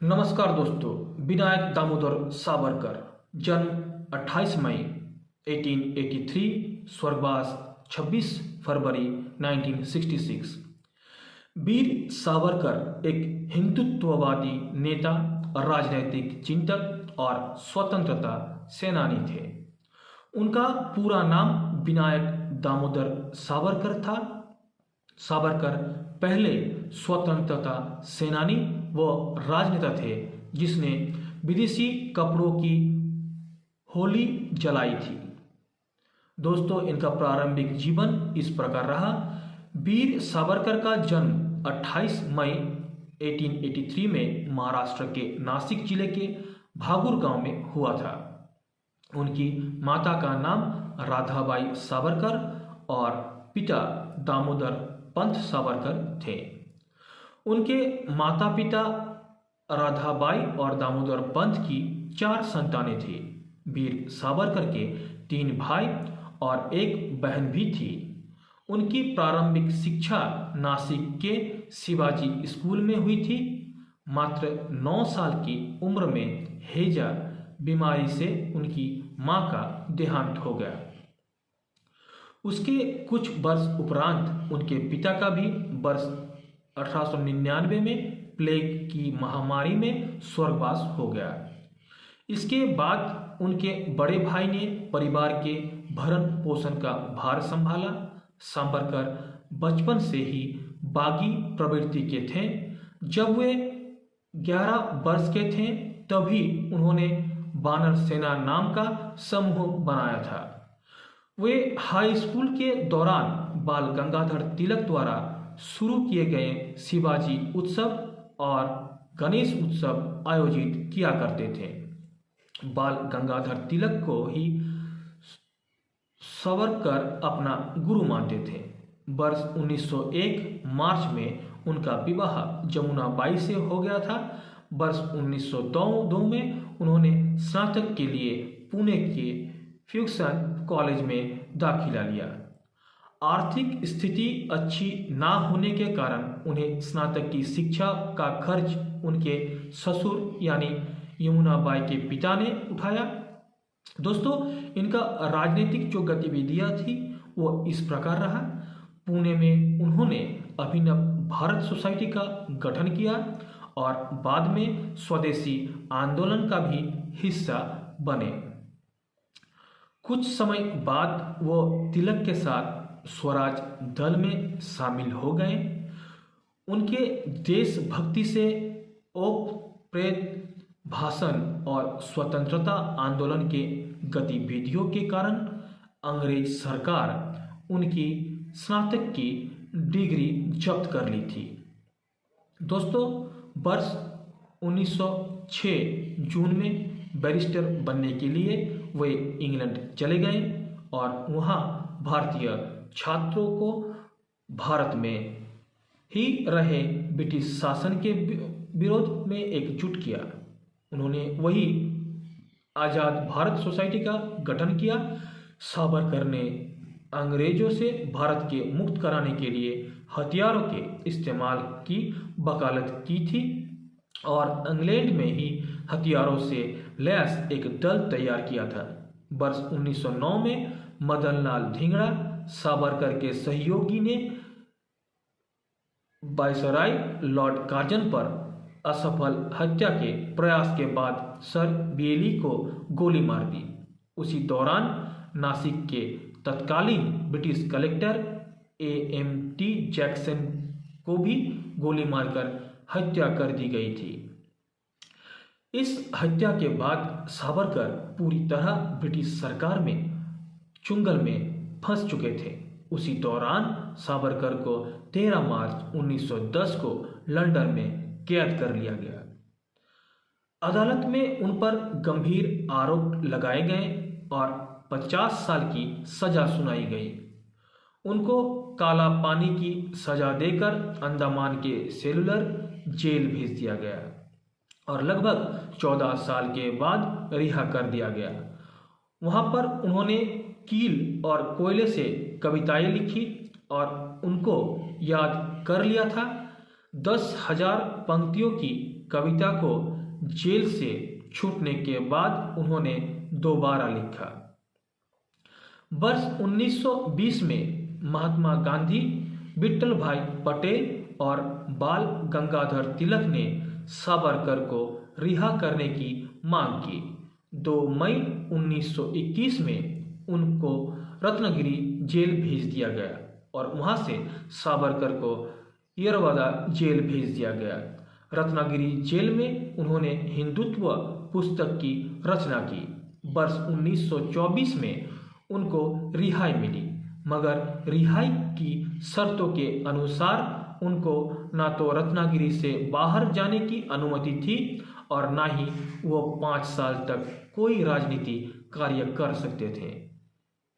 नमस्कार दोस्तों। विनायक दामोदर सावरकर जन्म 28 मई 1883, स्वर्गवास 26 फरवरी 1966। वीर सावरकर एक हिंदुत्ववादी नेता, राजनैतिक चिंतक और स्वतंत्रता सेनानी थे। उनका पूरा नाम विनायक दामोदर सावरकर था। सावरकर पहले स्वतंत्रता सेनानी व राजनेता थे जिसने विदेशी कपड़ों की होली जलाई थी। दोस्तों, इनका प्रारंभिक जीवन इस प्रकार रहा। वीर सावरकर का जन्म 28 मई 1883 में महाराष्ट्र के नासिक जिले के भागुर गांव में हुआ था। उनकी माता का नाम राधाबाई सावरकर और पिता दामोदर पंत सावरकर थे। उनके माता पिता राधाबाई और दामोदर पंत की 4 संतानें थी। वीर सावरकर के 3 भाई और 1 बहन भी थी। उनकी प्रारंभिक शिक्षा नासिक के शिवाजी स्कूल में हुई थी। मात्र 9 साल की उम्र में हैजा बीमारी से उनकी मां का देहांत हो गया। उसके कुछ वर्ष उपरांत उनके पिता का भी वर्ष 1899 में प्लेग की महामारी में स्वर्गवास हो गया। इसके बाद उनके बड़े भाई ने परिवार के भरण पोषण का भार संभाला। सावरकर बचपन से ही बागी प्रवृत्ति के थे। जब वे 11 वर्ष के थे तभी उन्होंने वानर सेना नाम का समूह बनाया था। वे हाई स्कूल के दौरान बाल गंगाधर तिलक द्वारा शुरू किए गए शिवाजी उत्सव और गणेश उत्सव आयोजित किया करते थे। बाल गंगाधर तिलक को ही सावरकर अपना गुरु मानते थे। वर्ष 1901 मार्च में उनका विवाह जमुनाबाई से हो गया था। वर्ष 1902 में उन्होंने स्नातक के लिए पुणे के फ्यूक्सन कॉलेज में दाखिला लिया। आर्थिक स्थिति अच्छी ना होने के कारण उन्हें स्नातक की शिक्षा का खर्च उनके ससुर यानी यमुनाबाई के पिता ने उठाया। दोस्तों, इनका राजनीतिक जो गतिविधियां थी वो इस प्रकार रहा। पुणे में उन्होंने अभिनव भारत सोसाइटी का गठन किया और बाद में स्वदेशी आंदोलन का भी हिस्सा बने। कुछ समय बाद वो तिलक के साथ स्वराज दल में शामिल हो गए। उनके देशभक्ति से ओतप्रोत भाषण और स्वतंत्रता आंदोलन के गतिविधियों के कारण अंग्रेज सरकार उनकी स्नातक की डिग्री जब्त कर ली थी। दोस्तों, वर्ष 1906 जून में बैरिस्टर बनने के लिए वे इंग्लैंड चले गए और वहाँ भारतीय छात्रों को भारत में ही रहे ब्रिटिश शासन के विरोध में एकजुट किया। उन्होंने वही आज़ाद भारत सोसाइटी का गठन किया। सावरकर ने अंग्रेजों से भारत के मुक्त कराने के लिए हथियारों के इस्तेमाल की वकालत की थी और इंग्लैंड में ही हथियारों से लैस एक दल तैयार किया था। वर्ष 1909 में मदनलाल धिंगड़ा सावरकर के सहयोगी ने वायसराय लॉर्ड कार्जन पर असफल हत्या के प्रयास के बाद सर बेली को गोली मार दी। उसी दौरान नासिक के तत्कालीन ब्रिटिश कलेक्टर AMT जैक्सन को भी गोली मारकर हत्या कर दी गई थी। इस हत्या के बाद सावरकर पूरी तरह ब्रिटिश सरकार में चुंगल में फंस चुके थे। उसी दौरान सावरकर को 13 मार्च 1910 को लंदन में कैद कर लिया गया। अदालत में उन पर गंभीर आरोप लगाए गए और 50 साल की सजा सुनाई गई। उनको काला पानी की सजा देकर अंडमान के सेलुलर जेल भेज दिया गया और लगभग 14 साल के बाद रिहा कर दिया गया। वहाँ पर उन्होंने कील और कोयले से कविताएं लिखी और उनको याद कर लिया था। 10,000 पंक्तियों की कविता को जेल से छूटने के बाद उन्होंने दोबारा लिखा। वर्ष 1920 में महात्मा गांधी, विट्ठल भाई पटेल और बाल गंगाधर तिलक ने सावरकर को रिहा करने की मांग की। 2 मई 1921 में उनको रत्नागिरी जेल भेज दिया गया और वहां से सावरकर को यरवदा जेल भेज दिया गया। रत्नागिरी जेल में उन्होंने हिंदुत्व पुस्तक की रचना की। वर्ष 1924 में उनको रिहाई मिली, मगर रिहाई की शर्तों के अनुसार उनको ना तो रत्नागिरी से बाहर जाने की अनुमति थी और ना ही वो 5 साल तक कोई राजनीति कार्य कर सकते थे।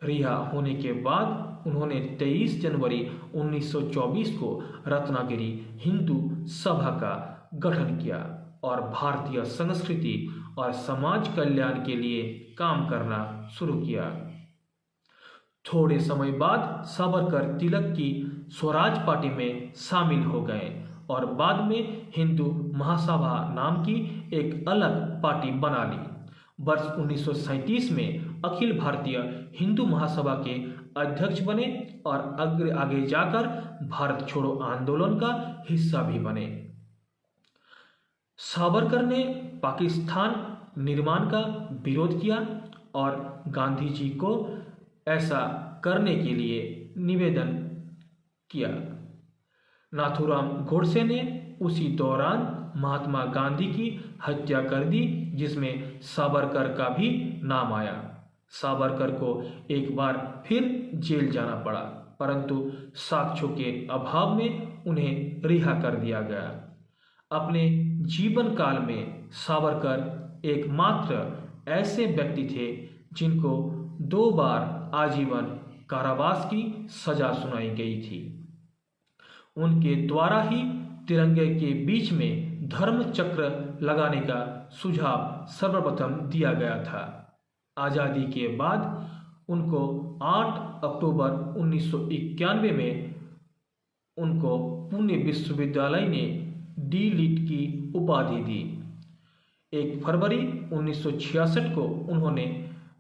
रिहा होने के बाद उन्होंने 23 जनवरी 1924 को रत्नागिरी हिंदू सभा का गठन किया और भारतीय संस्कृति और समाज कल्याण के लिए काम करना शुरू किया। थोड़े समय बाद सावरकर तिलक की स्वराज पार्टी में शामिल हो गए और बाद में हिंदू महासभा नाम की एक अलग पार्टी बना ली। वर्ष 1937 में अखिल भारतीय हिंदू महासभा के अध्यक्ष बने और आगे जाकर भारत छोड़ो आंदोलन का हिस्सा भी बने। सावरकर ने पाकिस्तान निर्माण का विरोध किया और गांधी जी को ऐसा करने के लिए निवेदन किया। नाथूराम गोडसे ने उसी दौरान महात्मा गांधी की हत्या कर दी, जिसमें सावरकर का भी नाम आया। सावरकर को एक बार फिर जेल जाना पड़ा, परंतु साक्ष्यों के अभाव में उन्हें रिहा कर दिया गया। अपने जीवन काल में सावरकर एकमात्र ऐसे व्यक्ति थे जिनको 2 बार आजीवन कारावास की सजा सुनाई गई थी। उनके द्वारा ही तिरंगे के बीच में धर्म चक्र लगाने का सुझाव सर्वप्रथम दिया गया था। आज़ादी के बाद उनको 8 अक्टूबर 1991 में उनको पुणे विश्वविद्यालय ने डी.लिट की उपाधि दी। 1 फरवरी 1966 को उन्होंने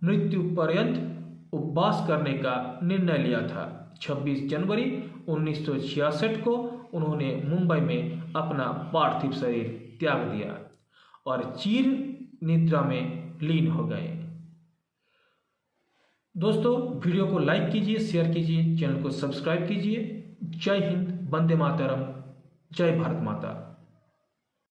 मृत्यु पर्यंत उपवास करने का निर्णय लिया था। 26 जनवरी 1966 को उन्होंने मुंबई में अपना पार्थिव शरीर त्याग दिया और चिर निद्रा में लीन हो गए। दोस्तों, वीडियो को लाइक कीजिए, शेयर कीजिए, चैनल को सब्सक्राइब कीजिए। जय हिंद, वंदे मातरम, जय भारत माता।